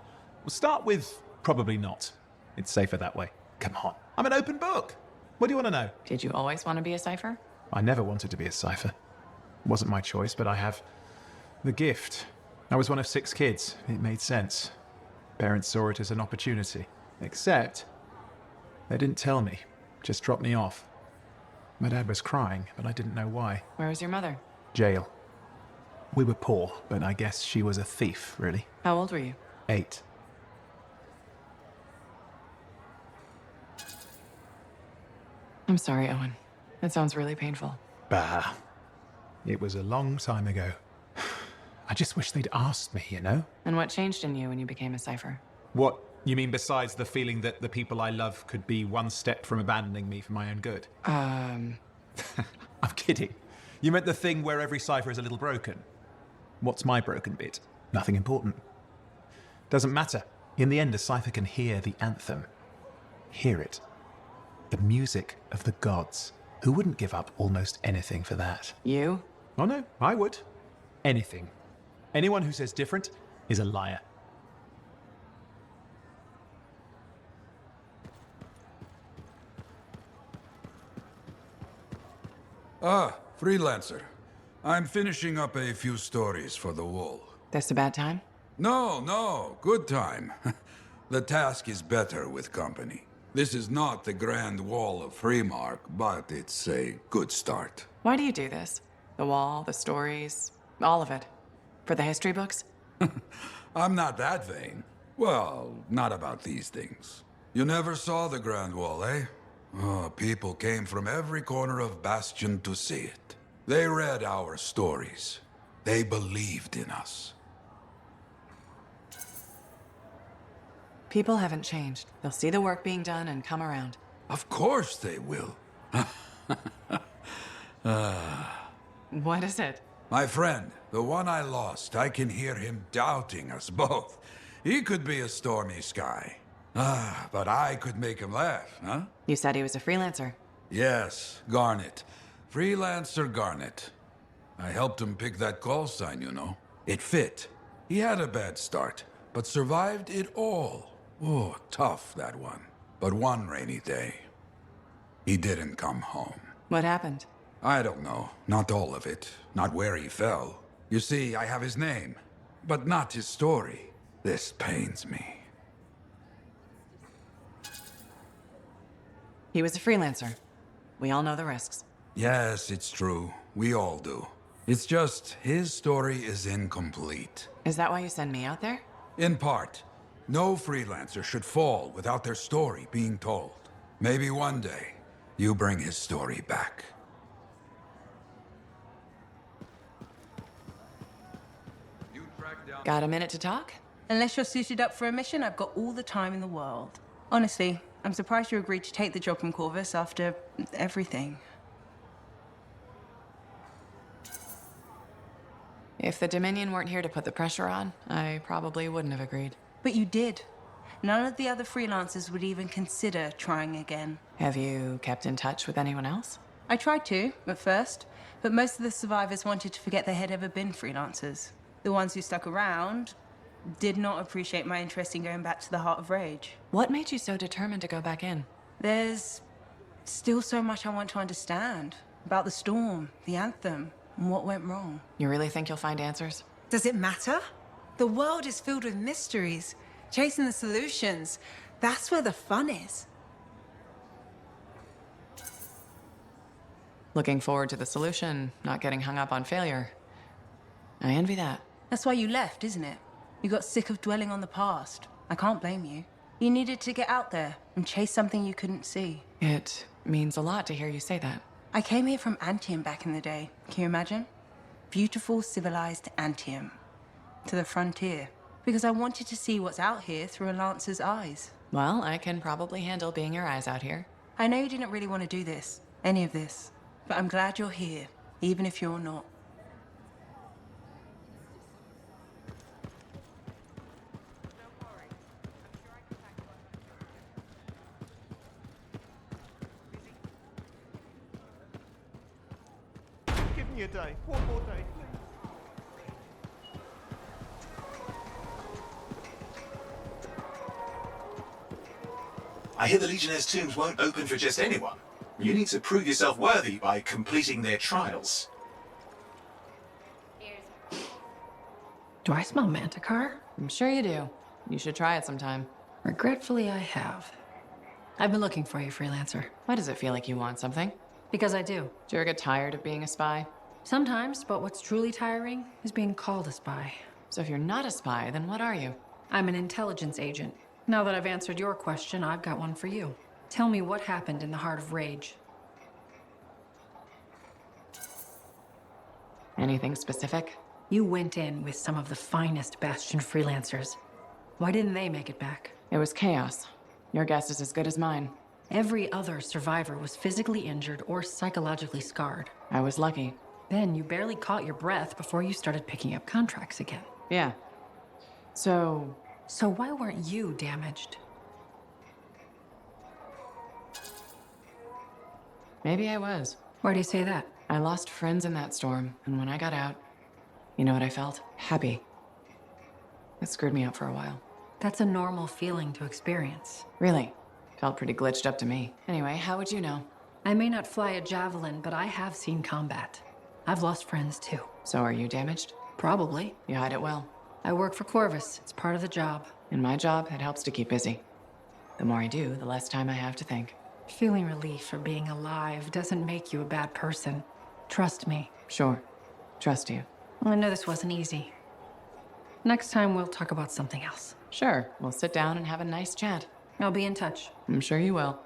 start with probably not. It's safer that way. Come on, I'm an open book. What do you want to know? Did you always want to be a cipher? I never wanted to be a cipher. It wasn't my choice, but I have the gift. I was one of 6 kids. It made sense. Parents saw it as an opportunity. Except, they didn't tell me. Just dropped me off. My dad was crying, but I didn't know why. Where was your mother? Jail. We were poor, but I guess she was a thief, really. How old were you? 8. I'm sorry, Owen. That sounds really painful. Bah. It was a long time ago. I just wish they'd asked me, you know? And what changed in you when you became a cipher? What? You mean besides the feeling that the people I love could be one step from abandoning me for my own good? I'm kidding. You meant the thing where every cipher is a little broken. What's my broken bit? Nothing important. Doesn't matter. In the end, a cipher can hear the anthem. Hear it. The music of the gods. Who wouldn't give up almost anything for that? You? Oh no, I would. Anything. Anyone who says different is a liar. Ah, freelancer. I'm finishing up a few stories for the Wall. This a bad time? No, good time. The task is better with company. This is not the Grand Wall of Freemark, but it's a good start. Why do you do this? The wall, the stories, all of it. For the history books? I'm not that vain. Well, not about these things. You never saw the Grand Wall, eh? Oh, people came from every corner of Bastion to see it. They read our stories. They believed in us. People haven't changed. They'll see the work being done and come around. Of course they will. What is it? My friend, the one I lost, I can hear him doubting us both. He could be a stormy sky. But I could make him laugh, huh? You said he was a freelancer. Yes, Garnet. Freelancer Garnet. I helped him pick that call sign, you know. It fit. He had a bad start, but survived it all. Oh, tough, that one. But one rainy day, he didn't come home. What happened? I don't know. Not all of it. Not where he fell. You see, I have his name, but not his story. This pains me. He was a freelancer. We all know the risks. Yes, it's true. We all do. It's just his story is incomplete. Is that why you send me out there? In part. No freelancer should fall without their story being told. Maybe one day, you bring his story back. Got a minute to talk? Unless you're suited up for a mission, I've got all the time in the world. Honestly, I'm surprised you agreed to take the job from Corvus after everything. If the Dominion weren't here to put the pressure on, I probably wouldn't have agreed. But you did. None of the other freelancers would even consider trying again. Have you kept in touch with anyone else? I tried to, at first, but most of the survivors wanted to forget they had ever been freelancers. The ones who stuck around did not appreciate my interest in going back to the Heart of Rage. What made you so determined to go back in? There's still so much I want to understand about the storm, the Anthem, and what went wrong. You really think you'll find answers? Does it matter? The world is filled with mysteries. Chasing the solutions, that's where the fun is. Looking forward to the solution, not getting hung up on failure. I envy that. That's why you left, isn't it? You got sick of dwelling on the past. I can't blame you. You needed to get out there and chase something you couldn't see. It means a lot to hear you say that. I came here from Anthem back in the day. Can you imagine? Beautiful, civilized Anthem. To the frontier. Because I wanted to see what's out here through a Lancer's eyes. Well, I can probably handle being your eyes out here. I know you didn't really want to do this, any of this. But I'm glad you're here, even if you're not. Give me a day. One more day, please. I hear the Legionnaire's tombs won't open for just anyone. You need to prove yourself worthy by completing their trials. Do I smell Manticar? I'm sure you do. You should try it sometime. Regretfully, I have. I've been looking for you, freelancer. Why does it feel like you want something? Because I do. Do you ever get tired of being a spy? Sometimes, but what's truly tiring is being called a spy. So if you're not a spy, then what are you? I'm an intelligence agent. Now that I've answered your question, I've got one for you. Tell me what happened in the Heart of Rage. Anything specific? You went in with some of the finest Bastion freelancers. Why didn't they make it back? It was chaos. Your guess is as good as mine. Every other survivor was physically injured or psychologically scarred. I was lucky. Then you barely caught your breath before you started picking up contracts again. Yeah. So why weren't you damaged? Maybe I was. Why do you say that? I lost friends in that storm, and when I got out, you know what I felt? Happy. It screwed me up for a while. That's a normal feeling to experience. Really? Felt pretty glitched up to me. Anyway, how would you know? I may not fly a javelin, but I have seen combat. I've lost friends too. So are you damaged? Probably. You hide it well. I work for Corvus. It's part of the job. In my job, it helps to keep busy. The more I do, the less time I have to think. Feeling relief for being alive doesn't make you a bad person. Trust me. Sure. Trust you. I know this wasn't easy. Next time, we'll talk about something else. Sure. We'll sit down and have a nice chat. I'll be in touch. I'm sure you will.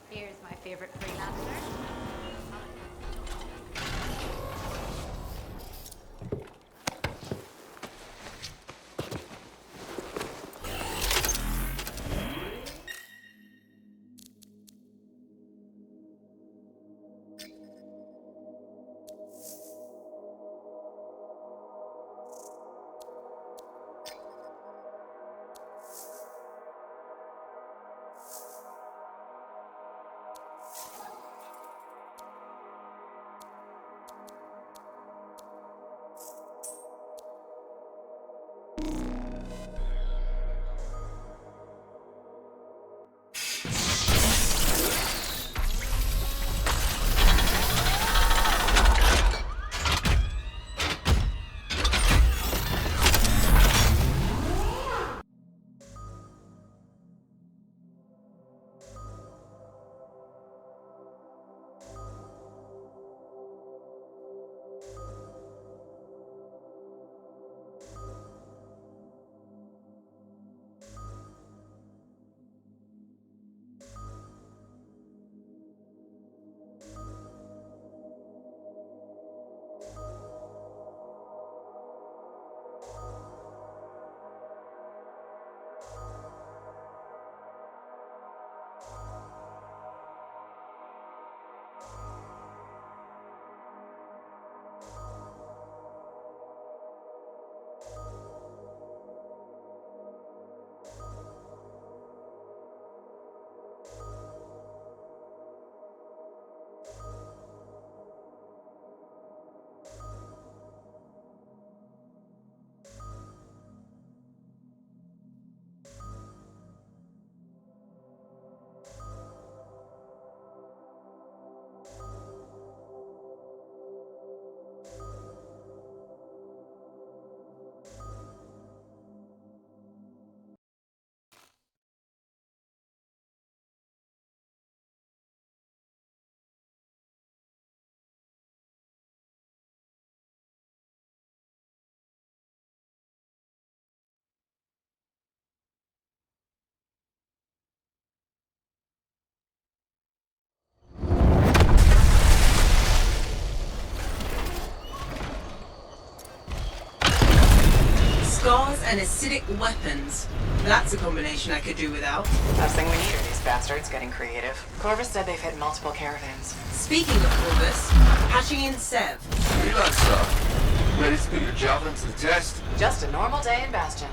Here's my favorite freelancer. and acidic weapons. That's a combination I could do without. Last thing we need are these bastards getting creative. Corvus said they've hit multiple caravans. Speaking of Corvus, patching in Sev. Freelancer, ready to put your javelin to the test? Just a normal day in Bastion.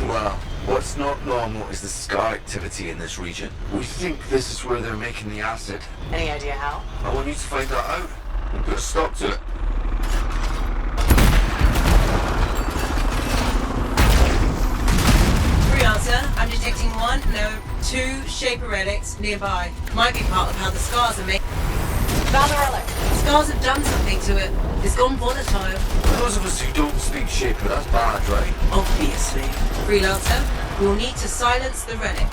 Well, what's not normal is the scar activity in this region. We think this is where they're making the acid. Any idea how? I want you to find that out and put a stop to it. Freelancer, I'm detecting two Shaper relics nearby. Might be part of how the scars are made. Found the relic. Scars have done something to it. It's gone volatile. Those of us who don't speak Shaper, that's bad, right? Obviously. Freelancer, we'll need to silence the relic.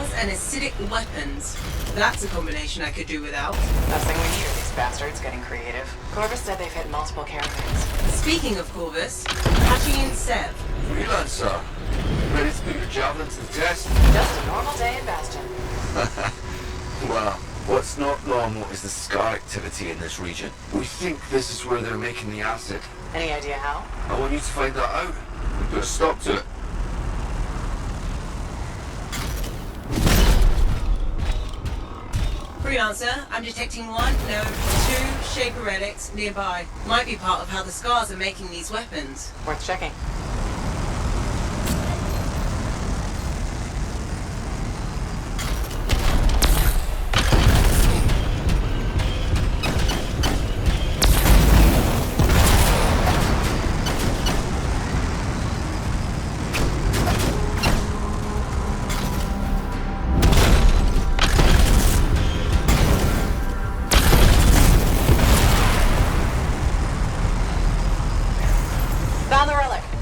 scars and acidic weapons. That's a combination I could do without. Last thing we need are these bastards getting creative. Corvus said they've hit multiple caravans. Speaking of Corvus, patching in Sev. Freelancer, ready to put your javelin to the test? Just a normal day in Bastion. Well, what's not normal is the scar activity in this region. We think this is where they're making the acid. Any idea how? I want you to find that out and put a stop to it. Freelancer, I'm detecting 2 Shaper relics nearby. Might be part of how the scars are making these weapons. Worth checking.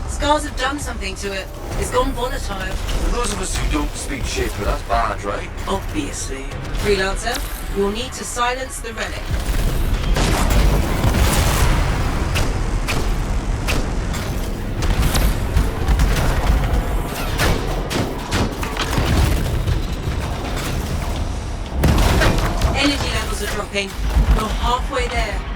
Scars have done something to it. It's gone volatile. For those of us who don't speak Shaper, that's bad, right? Obviously. Freelancer, you'll need to silence the relic. Energy levels are dropping. You're halfway there.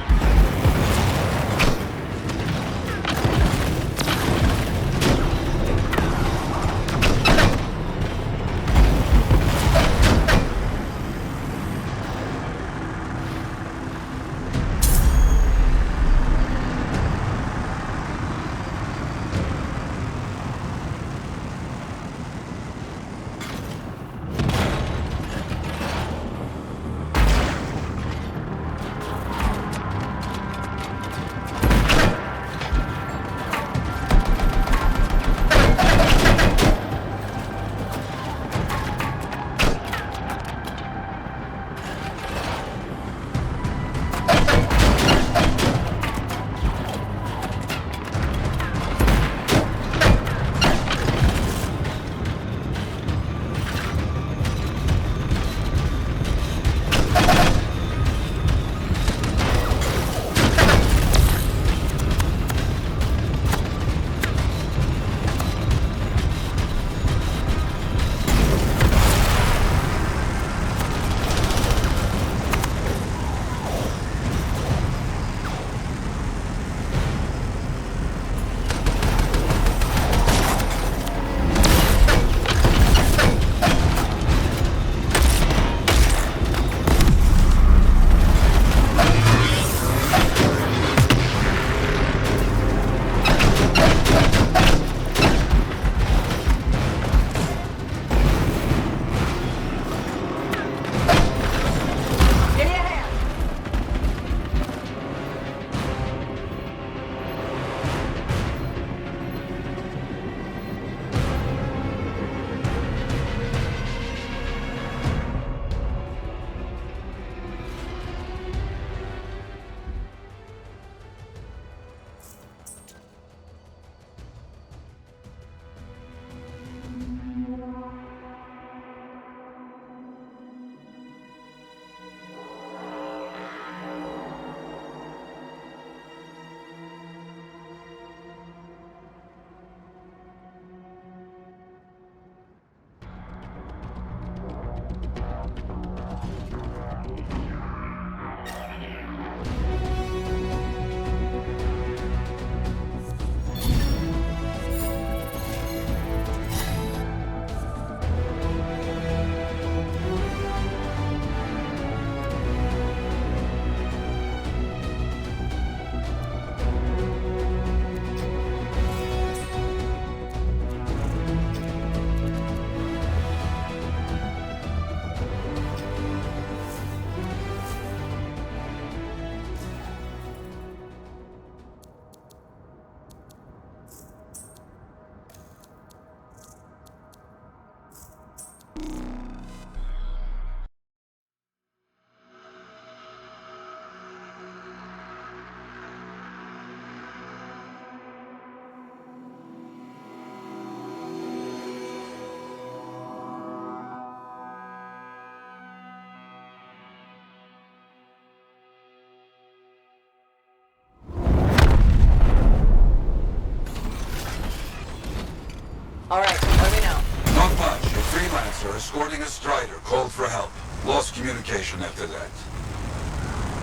escorting a Strider called for help. Lost communication after that.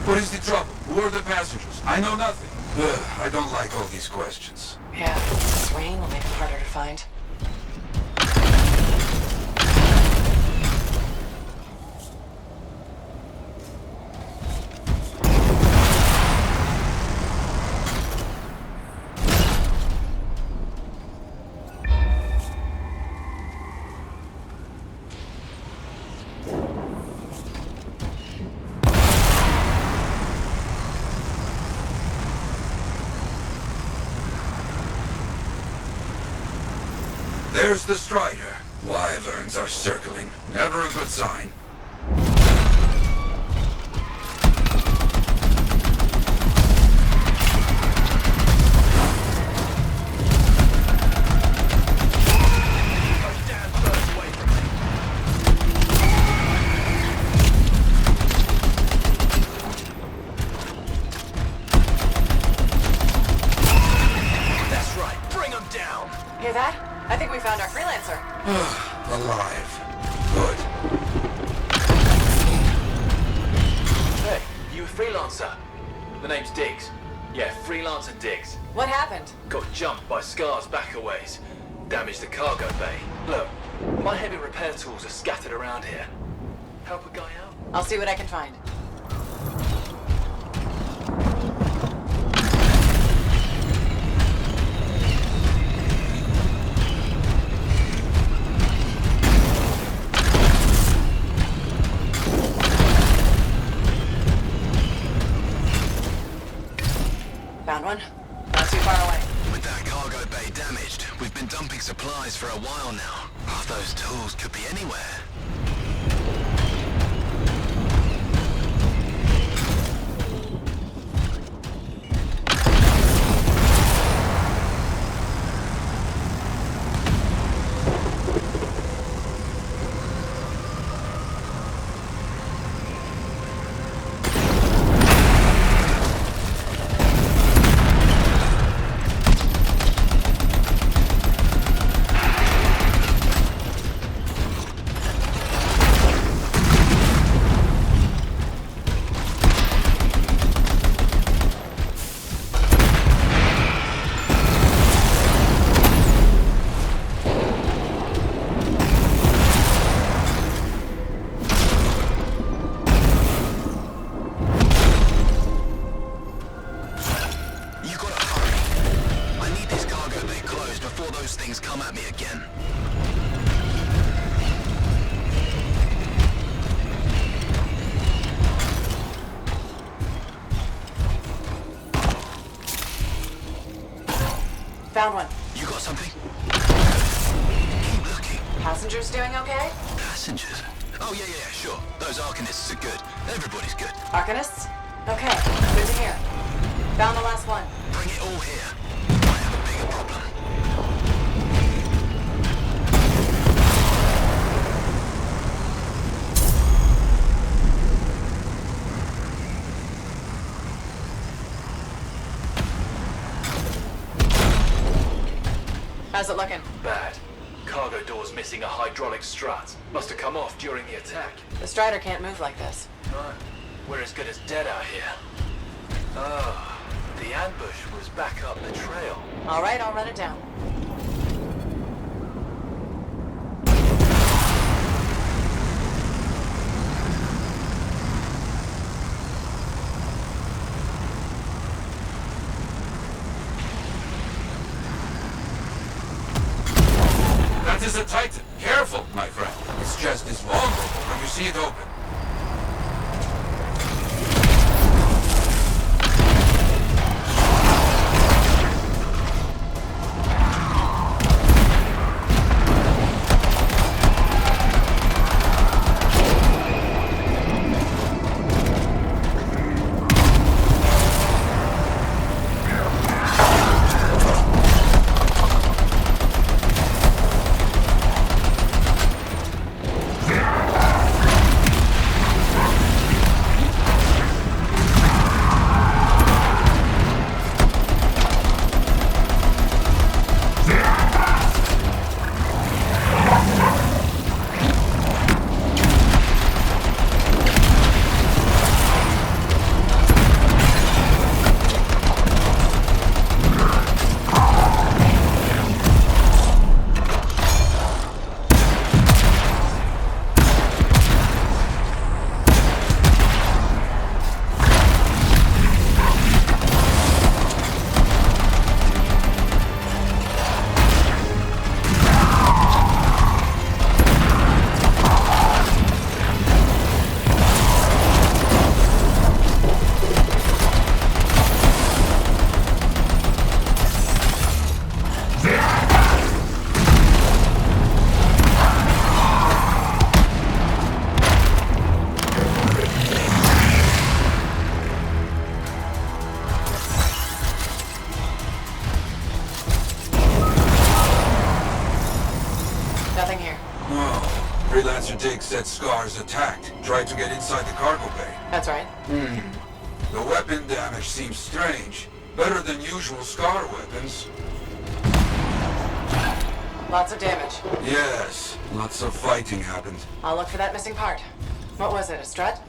What is the trouble? Who are the passengers? I know nothing. I don't like all these questions. Yeah, this rain will make it harder to find. There's the Strider. Wyverns are circling. Never a good sign. That's right. Bring him down. Hear that? I think we found our freelancer. Alive. Good. Hey, you a freelancer? The name's Diggs. Yeah, freelancer Diggs. What happened? Got jumped by Scars back a ways. Damaged the cargo bay. Look, my heavy repair tools are scattered around here. Help a guy out? I'll see what I can find. Found one. Not too far away. With that cargo bay damaged, we've been dumping supplies for a while now. Those tools could be anywhere. Found one. You got something? Passengers doing okay? Passengers? Oh, yeah, sure. Those Arcanists are good. Everybody's good. Arcanists? Okay, good to hear. Found the last one. Bring it all here. I have a bigger problem. How's it looking? Bad. Cargo door's missing a hydraulic strut. Must have come off during the attack. The Strider can't move like this. No, we're as good as dead out here. Oh, the ambush was back up the trail. All right, I'll run it down. That is a Titan. Careful, my friend. Its chest is vulnerable when you see it open. Oh, Freelancer Dig said Scars attacked. Tried to get inside the cargo bay. That's right. The weapon damage seems strange. Better than usual Scar weapons. Lots of damage. Yes, lots of fighting happened. I'll look for that missing part. What was it, a strut?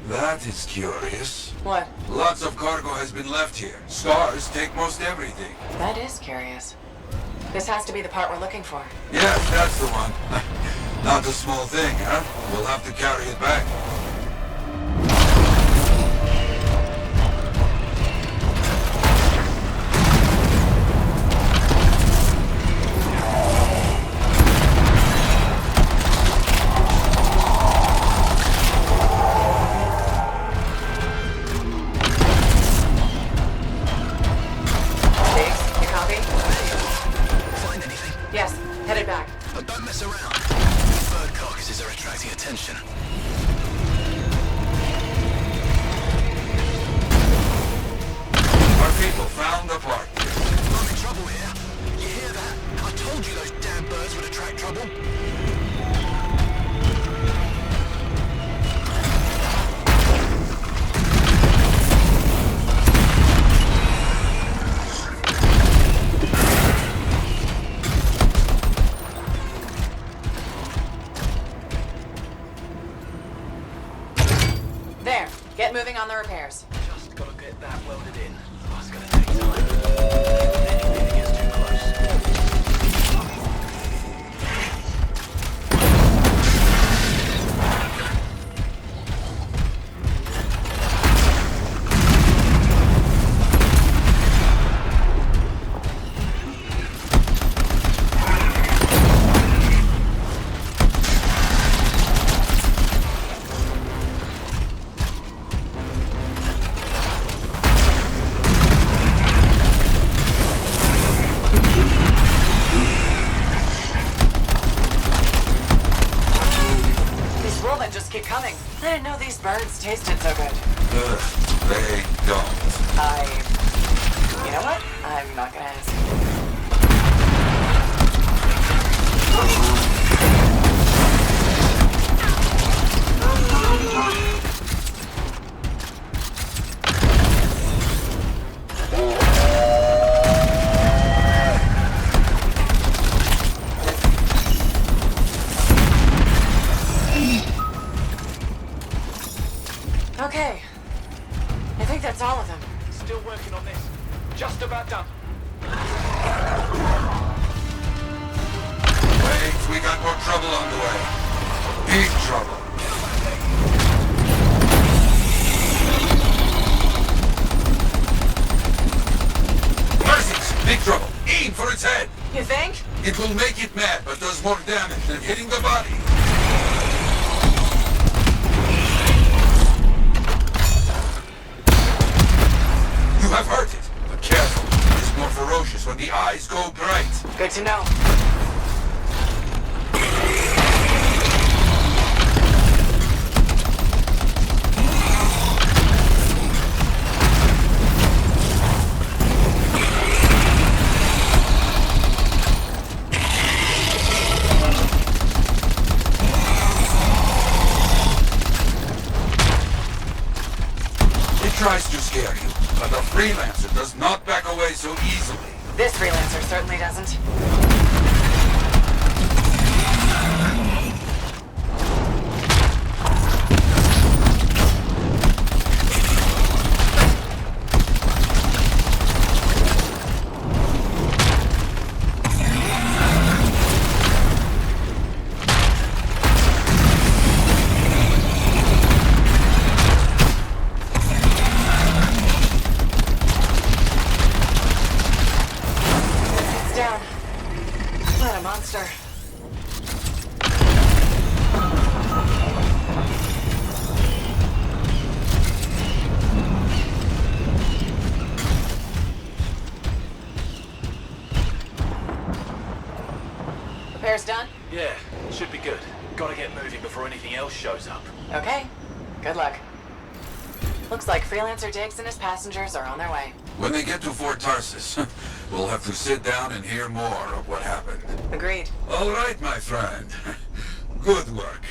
That is curious. What? Lots of cargo has been left here. Scars take most everything. That is curious. This has to be the part we're looking for. Yes, that's the one. Not a small thing, huh? We'll have to carry it back. Get moving on the repairs. Just gotta get that welded in. Oh, it's gonna take time. Anything gets too close. I didn't know these birds tasted so good. They don't. You know what? I'm not gonna ask. Okay. I think that's all of them. Still working on this. Just about done. Wait, we got more trouble on the way. Big trouble. Mercies! Big trouble. Aim for its head. You think? It will make it mad, but does more damage than hitting the body. You have hurt it, but careful. It is more ferocious when the eyes go bright. Good to know. It tries to scare you. But a freelancer does not back away so easily. This freelancer certainly doesn't. Down. What a monster. Repairs done? Yeah, should be good. Gotta get moving before anything else shows up. Okay. Good luck. Looks like Freelancer Diggs and his passengers are on their way. When they get to Fort Tarsus, we'll have to sit down and hear more of what happened. Agreed. All right, my friend. Good work.